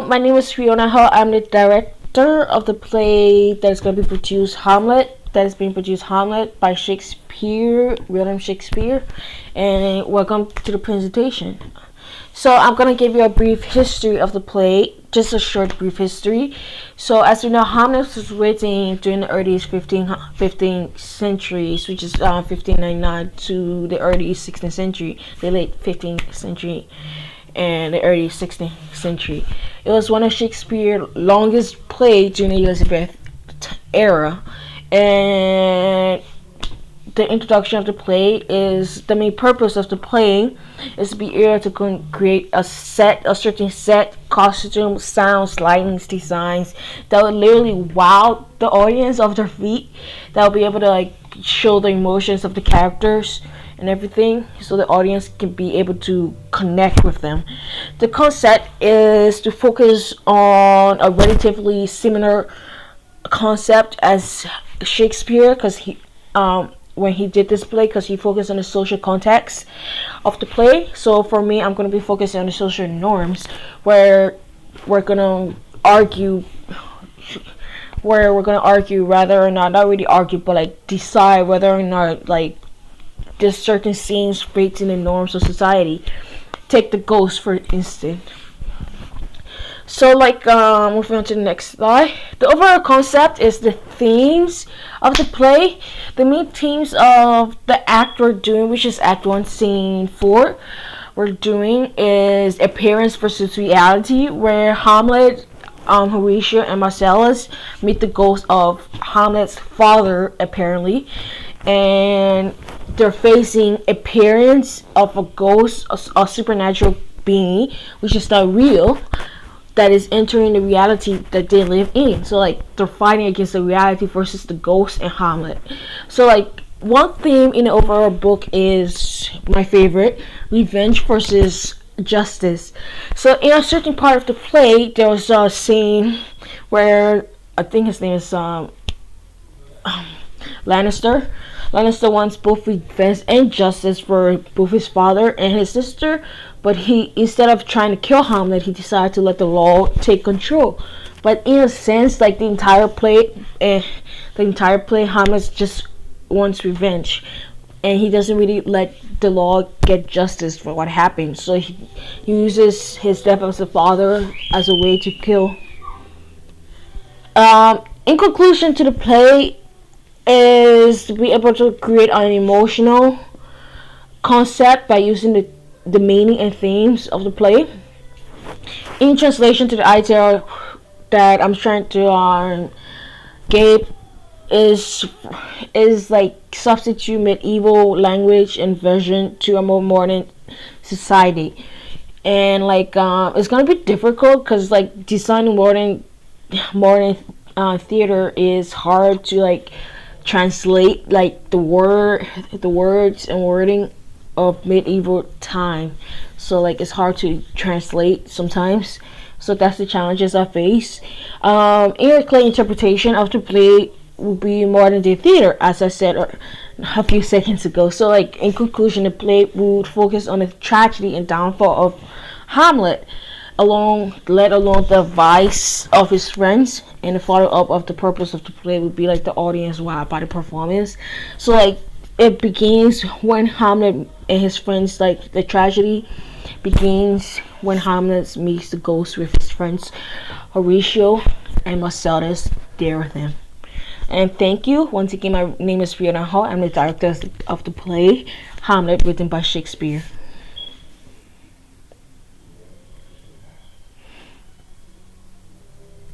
My name is Fiona Ho. I'm the director of the play that is going to be produced, Hamlet. That is being produced, Hamlet, by Shakespeare, William Shakespeare. And welcome to the presentation. So I'm going to give you a brief history of the play, just a short brief history. So as you know, Hamlet was written during the early 15th centuries, which is 1599 to the early 16th century, the late 15th century and the early 16th century. It was one of Shakespeare's longest plays during the Elizabeth era, and the introduction of the play is the main purpose of the play is to be able to create a certain set, costume, sounds, lighting, designs that would literally wow the audience off their feet. That will be able to show the emotions of the characters and everything, so the audience can be able to connect with them. The concept is to focus on a relatively similar concept as Shakespeare, because he when he did this play, because he focused on the social context of the play. So for me, I'm going to be focusing on the social norms, where we're going to argue whether or not really argue, but decide whether or not there's certain scenes breaks in the norms of society. Take the ghost, for instance. So moving on to the next slide. The overall concept is the themes of the play. The main themes of the act we're doing, which is Act 1, Scene 4, we're doing is appearance versus reality, where Hamlet, Horatio, and Marcellus meet the ghost of Hamlet's father, apparently, and they're facing appearance of a ghost, a supernatural being, which is not real, that is entering the reality that they live in. So they're fighting against the reality versus the ghost and Hamlet. So one theme in the overall book is my favorite: revenge versus justice. So in a certain part of the play, there was a scene where I think his name is Lannister. Lannister wants both revenge and justice for both his father and his sister, but he, instead of trying to kill Hamlet, he decided to let the law take control. But in a sense, the entire play, Hamlet just wants revenge, and he doesn't really let the law get justice for what happened. So he uses his death as a father as a way to kill. In conclusion to the play, is to be able to create an emotional concept by using the meaning and themes of the play. In translation to the idea that I'm trying to give is substitute medieval language and version to a more modern society, and it's gonna be difficult because designing modern theater is hard to translate the words and wording of medieval time. So it's hard to translate sometimes. So that's the challenges I face. In play interpretation of the play will be modern day theater, as I said a few seconds ago. So in conclusion, the play would focus on the tragedy and downfall of Hamlet, let alone the vice of his friends, and the follow-up of the purpose of the play would be the audience wowed by the performance. So it begins when Hamlet and his friends, the tragedy begins when Hamlet meets the ghost with his friends Horatio and Marcellus there with him. And thank you once again. My name is Fiona Hall. I'm the director of the play Hamlet, written by Shakespeare.